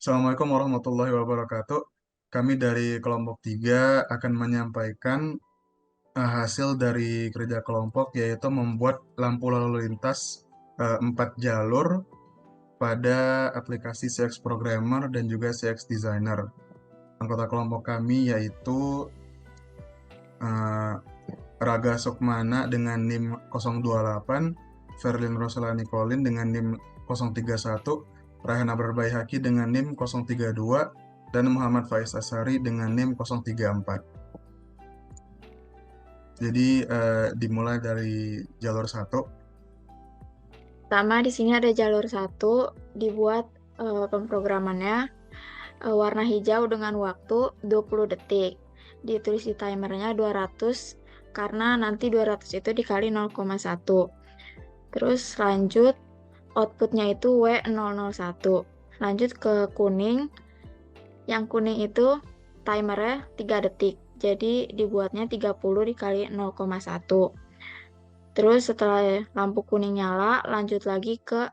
Assalamualaikum warahmatullahi wabarakatuh. Kami dari kelompok 3 akan menyampaikan hasil dari kerja kelompok, yaitu membuat lampu lalu lintas 4 jalur pada aplikasi CX Programmer dan juga CX Designer. Anggota kelompok kami yaitu eh, Raga Sukmana dengan NIM 028, Ferlin Rosela Nikolin dengan NIM 031, Rahana Berbaihaki dengan NIM 032, dan Muhammad Faiz Asari dengan NIM 034. Jadi dimulai dari jalur 1. Pertama, di sini ada jalur 1, dibuat pemrogramannya warna hijau dengan waktu 20 detik. Ditulis di timernya 200, karena nanti 200 itu dikali 0,1. Terus lanjut, outputnya itu W001. Lanjut ke kuning. Yang kuning itu timernya 3 detik. Jadi dibuatnya 30 dikali 0,1. Terus setelah lampu kuning nyala, lanjut lagi ke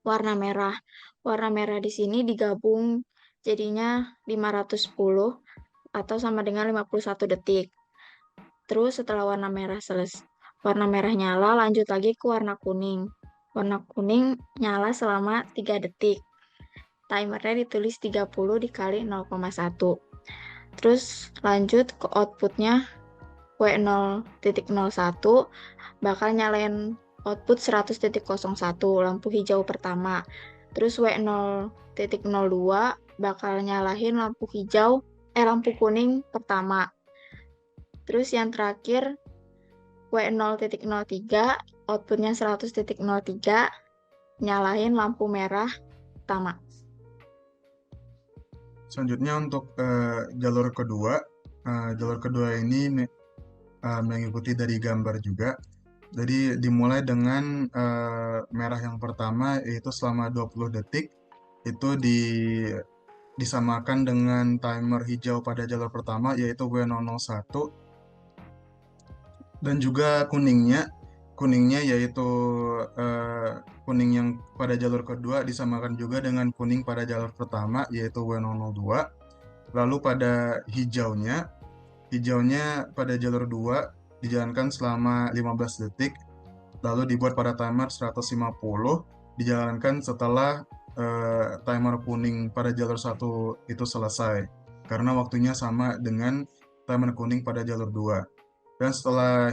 warna merah. Warna merah di sini digabung jadinya 510 atau sama dengan 51 detik. Terus setelah warna merah nyala, lanjut lagi ke warna kuning. Warna kuning nyala selama 3 detik. Timernya ditulis 30 dikali 0,1. Terus lanjut ke outputnya W0.01 bakal nyalain output 100.01 lampu hijau pertama. Terus W0.02 bakal nyalahin lampu kuning pertama. Terus yang terakhir W0.03 outputnya 100.03 nyalahin lampu merah pertama. Selanjutnya untuk jalur kedua. Jalur kedua ini mengikuti dari gambar juga. Jadi dimulai dengan merah yang pertama, yaitu selama 20 detik itu disamakan dengan timer hijau pada jalur pertama, yaitu W001. Dan juga kuningnya yaitu kuning yang pada jalur kedua disamakan juga dengan kuning pada jalur pertama, yaitu W002. Lalu pada hijaunya pada jalur 2 dijalankan selama 15 detik, lalu dibuat pada timer 150, dijalankan setelah timer kuning pada jalur 1 itu selesai, karena waktunya sama dengan timer kuning pada jalur 2. Dan setelah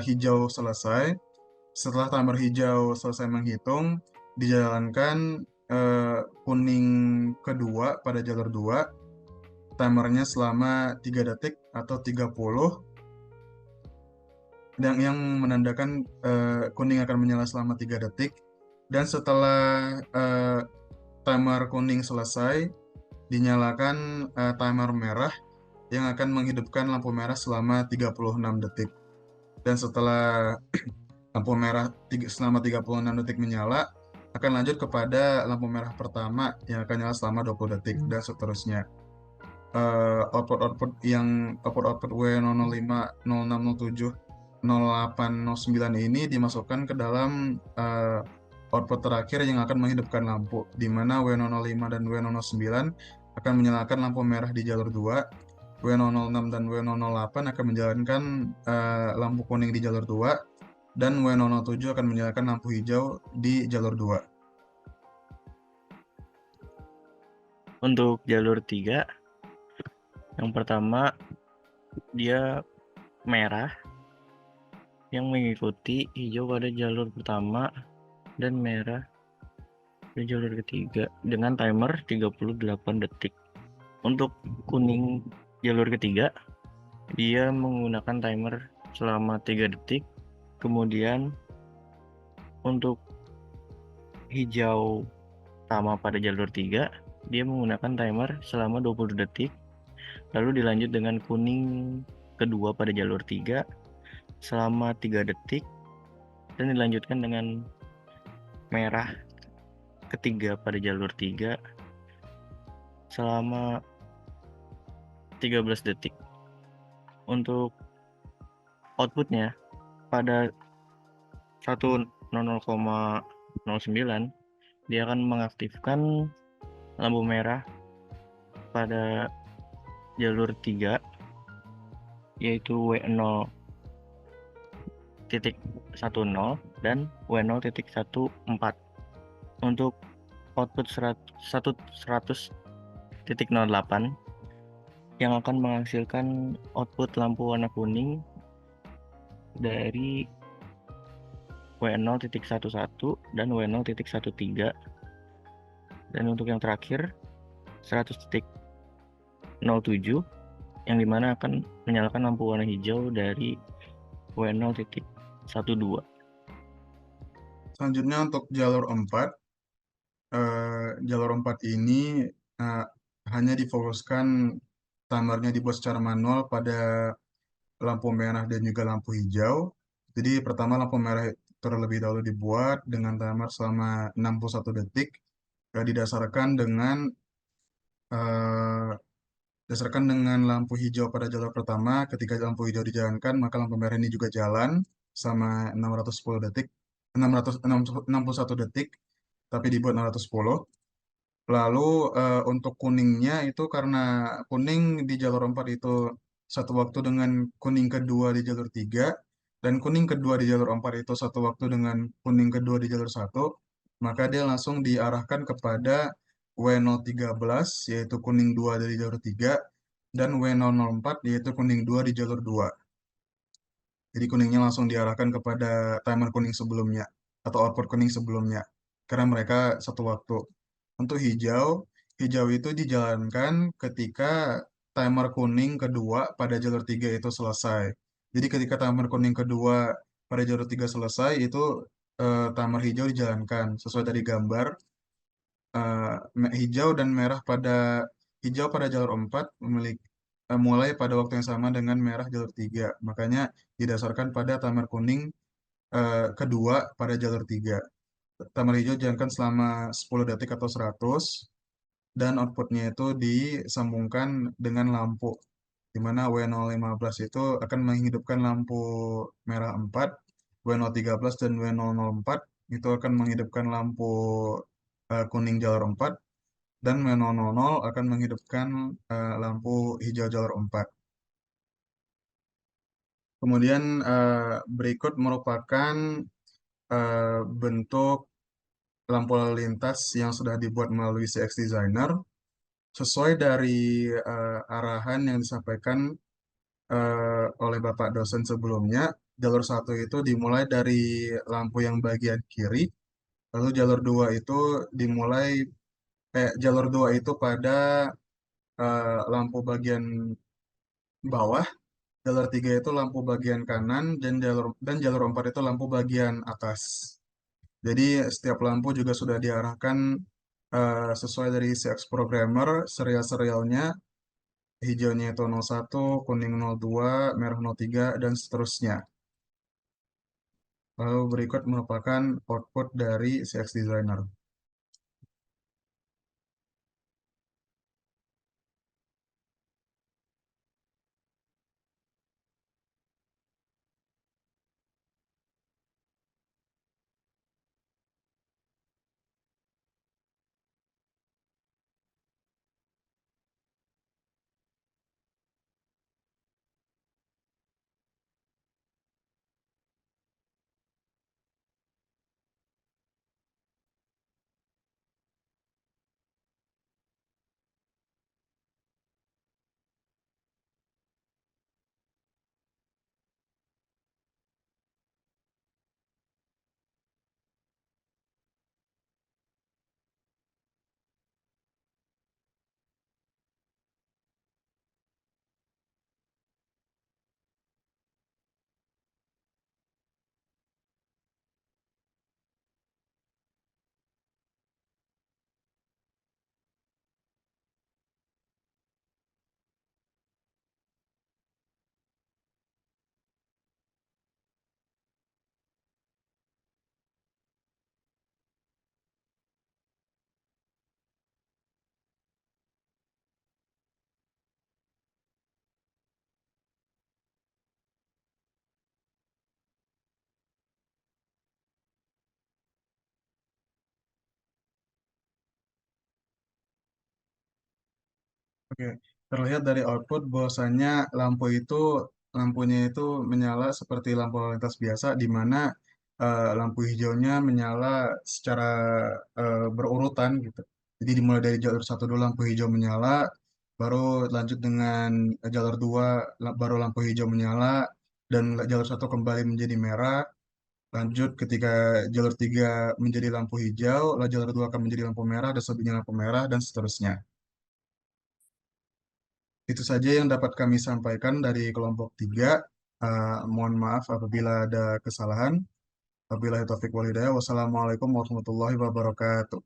timer hijau selesai menghitung, dijalankan kuning kedua pada jalur 2, timernya selama 3 detik atau 30, dan yang menandakan kuning akan menyala selama 3 detik. Dan setelah timer kuning selesai, dinyalakan timer merah yang akan menghidupkan lampu merah selama 36 detik. Dan setelah lampu merah selama 36 detik menyala, akan lanjut kepada lampu merah pertama yang akan nyala selama 20 detik, dan seterusnya. Output W005, 06, 07, 08, 09 ini dimasukkan ke dalam output terakhir yang akan menghidupkan lampu, di mana W005 dan W009 akan menyalakan lampu merah di jalur 2, W006 dan W008 akan menjalankan lampu kuning di jalur 2, dan W007 akan menyalakan lampu hijau di jalur 2. Untuk jalur 3, yang pertama dia merah yang mengikuti hijau pada jalur pertama dan merah pada jalur ketiga dengan timer 38 detik. Untuk kuning jalur ketiga, dia menggunakan timer selama 3 detik. Kemudian untuk hijau pertama pada jalur 3, dia menggunakan timer selama 20 detik. Lalu dilanjut dengan kuning kedua pada jalur 3 selama 3 detik, dan dilanjutkan dengan merah ketiga pada jalur 3 selama 13 detik. Untuk outputnya pada 100,09 dia akan mengaktifkan lampu merah pada jalur 3 yaitu W0.10 dan W0.14 untuk output 100.08 yang akan menghasilkan output lampu warna kuning dari W0.11 dan W0.13, dan untuk yang terakhir 100.07 yang dimana akan menyalakan lampu warna hijau dari W0.12. Selanjutnya untuk jalur 4, jalur 4 ini hanya difokuskan timernya dibuat secara manual pada lampu merah dan juga lampu hijau. Jadi pertama lampu merah terlebih dahulu dibuat dengan timer selama 61 detik, eh, dasarkan dengan lampu hijau pada jalur pertama. Ketika lampu hijau dijalankan, maka lampu merah ini juga jalan sama 610 detik, 661 detik, tapi dibuat 610. Lalu untuk kuningnya itu karena kuning di jalur 4 itu satu waktu dengan kuning kedua di jalur 3, dan kuning kedua di jalur 4 itu satu waktu dengan kuning kedua di jalur 1, maka dia langsung diarahkan kepada W013 yaitu kuning 2 dari jalur 3, dan W004 yaitu kuning 2 di jalur 2. Jadi kuningnya langsung diarahkan kepada timer kuning sebelumnya atau output kuning sebelumnya karena mereka satu waktu. Untuk hijau, hijau itu dijalankan ketika timer kuning kedua pada jalur 3 itu selesai. Jadi ketika timer kuning kedua pada jalur 3 selesai, itu timer hijau dijalankan sesuai dari gambar. Hijau dan merah hijau pada jalur 4 mulai pada waktu yang sama dengan merah jalur 3. Makanya didasarkan pada timer kuning kedua pada jalur 3. Timer hijau dijalankan selama 10 detik atau 100, dan outputnya itu disambungkan dengan lampu, di mana W015 itu akan menghidupkan lampu merah 4, W013 dan W004 itu akan menghidupkan lampu kuning jalur 4, dan W000 akan menghidupkan lampu hijau jalur 4. Kemudian berikut merupakan bentuk lampu lalu lintas yang sudah dibuat melalui CX Designer sesuai dari arahan yang disampaikan oleh Bapak dosen sebelumnya. Jalur 1 itu dimulai dari lampu yang bagian kiri, lalu jalur 2 itu pada lampu bagian bawah, jalur 3 itu lampu bagian kanan, dan jalur 4 itu lampu bagian atas. Jadi setiap lampu juga sudah diarahkan sesuai dari CX Programmer, serial-serialnya, hijaunya itu 01, kuning 02, merah 03, dan seterusnya. Lalu berikut merupakan output dari CX Designer. Oke, terlihat dari output bahwasanya lampunya itu menyala seperti lampu lalu lintas biasa, di mana lampu hijaunya menyala secara berurutan gitu. Jadi dimulai dari jalur satu dulu lampu hijau menyala, baru lanjut dengan jalur dua, baru lampu hijau menyala, dan jalur satu kembali menjadi merah. Lanjut ketika jalur tiga menjadi lampu hijau, lalu jalur dua akan menjadi lampu merah, dan selanjutnya lampu merah, dan seterusnya. Itu saja yang dapat kami sampaikan dari kelompok 3. Mohon maaf apabila ada kesalahan. Wabillahi taufiq walhidayah. Wassalamualaikum warahmatullahi wabarakatuh.